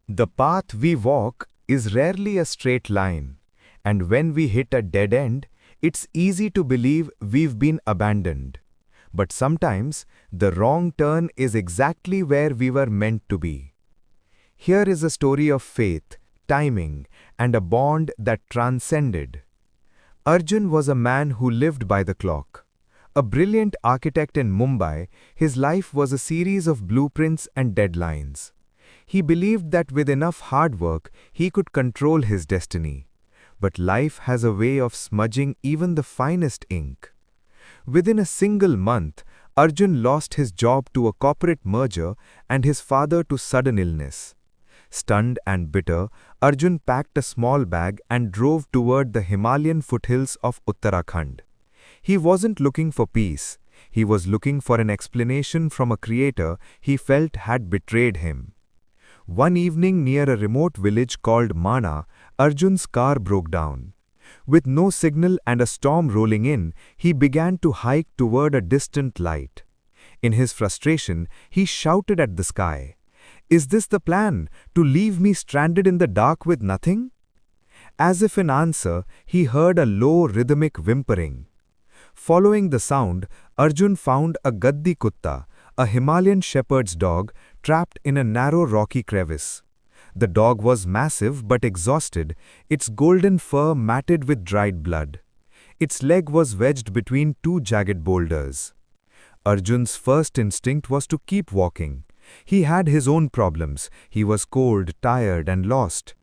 The path we walk is rarely a straight line, and when we hit a dead end, it's easy to believe we've been abandoned. But sometimes, the wrong turn is exactly where we were meant to be. Here is a story of faith, timing, and a bond that transcended. Arjun was a man who lived by the clock. A brilliant architect in Mumbai, his life was a series of blueprints and deadlines. He believed that with enough hard work, he could control his destiny. But life has a way of smudging even the finest ink. Within a single month, Arjun lost his job to a corporate merger and his father to sudden illness. Stunned and bitter, Arjun packed a small bag and drove toward the Himalayan foothills of Uttarakhand. He wasn't looking for peace. He was looking for an explanation from a creator he felt had betrayed him. One evening near a remote village called Mana, Arjun's car broke down. With no signal and a storm rolling in, he began to hike toward a distant light. In his frustration, he shouted at the sky, "Is this the plan, to leave me stranded in the dark with nothing?" As if in answer, he heard a low rhythmic whimpering. Following the sound, Arjun found a Gaddi Kutta, a Himalayan shepherd's dog, trapped in a narrow rocky crevice. The dog was massive but exhausted, its golden fur matted with dried blood. Its leg was wedged between two jagged boulders. Arjun's first instinct was to keep walking. He had his own problems. He was cold, tired, and lost.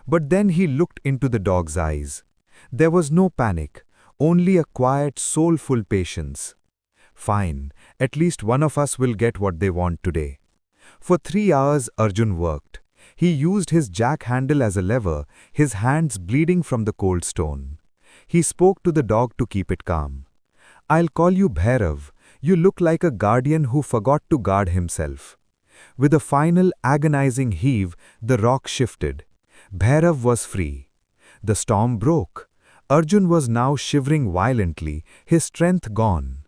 But then he looked into the dog's eyes. There was no panic, only a quiet, soulful patience. Fine, at least one of us will get what they want today. For 3 hours, Arjun worked. He used his jack handle as a lever, his hands bleeding from the cold stone. He spoke to the dog to keep it calm. "I'll call you Bhairav. You look like a guardian who forgot to guard himself." With a final agonizing heave, the rock shifted. Bhairav was free. The storm broke. Arjun was now shivering violently, his strength gone.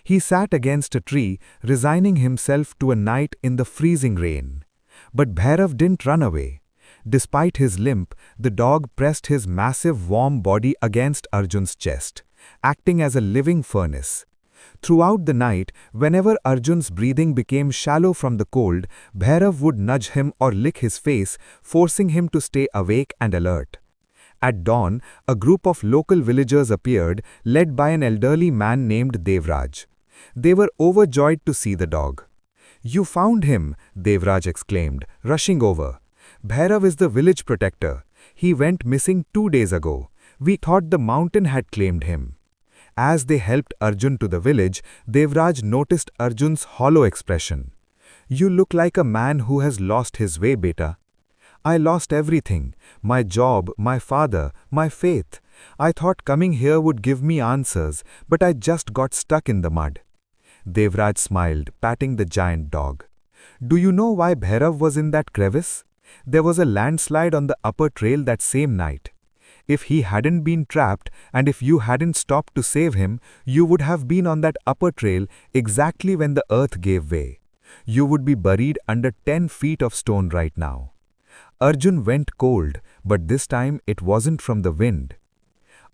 He sat against a tree, resigning himself to a night in the freezing rain. But Bhairav didn't run away. Despite his limp, the dog pressed his massive warm body against Arjun's chest, acting as a living furnace. Throughout the night, whenever Arjun's breathing became shallow from the cold, Bhairav would nudge him or lick his face, forcing him to stay awake and alert. At dawn, a group of local villagers appeared, led by an elderly man named Devraj. They were overjoyed to see the dog. "You found him," Devraj exclaimed, rushing over. "Bhairav is the village protector. He went missing 2 days ago. We thought the mountain had claimed him." As they helped Arjun to the village, Devraj noticed Arjun's hollow expression. "You look like a man who has lost his way, beta." "I lost everything. My job, my father, my faith. I thought coming here would give me answers, but I just got stuck in the mud." Devraj smiled, patting the giant dog. "Do you know why Bhairav was in that crevice? There was a landslide on the upper trail that same night. If he hadn't been trapped, and if you hadn't stopped to save him, you would have been on that upper trail exactly when the earth gave way. You would be buried under 10 feet of stone right now." Arjun went cold, but this time it wasn't from the wind.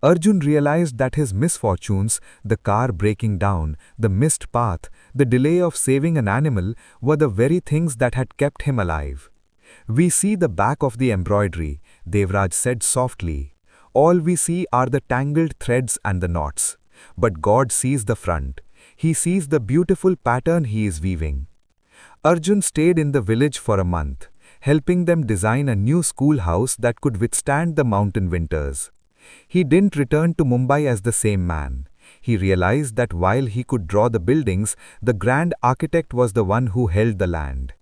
Arjun realized that his misfortunes, the car breaking down, the missed path, the delay of saving an animal, were the very things that had kept him alive. "We see the back of the embroidery," Devraj said softly. "All we see are the tangled threads and the knots. But God sees the front. He sees the beautiful pattern he is weaving." Arjun stayed in the village for a month, helping them design a new schoolhouse that could withstand the mountain winters. He didn't return to Mumbai as the same man. He realized that while he could draw the buildings, the grand architect was the one who held the land.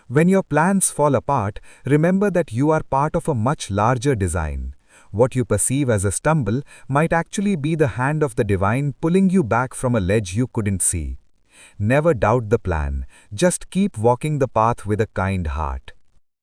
When your plans fall apart, remember that you are part of a much larger design. What you perceive as a stumble might actually be the hand of the divine pulling you back from a ledge you couldn't see. Never doubt the plan. Just keep walking the path with a kind heart.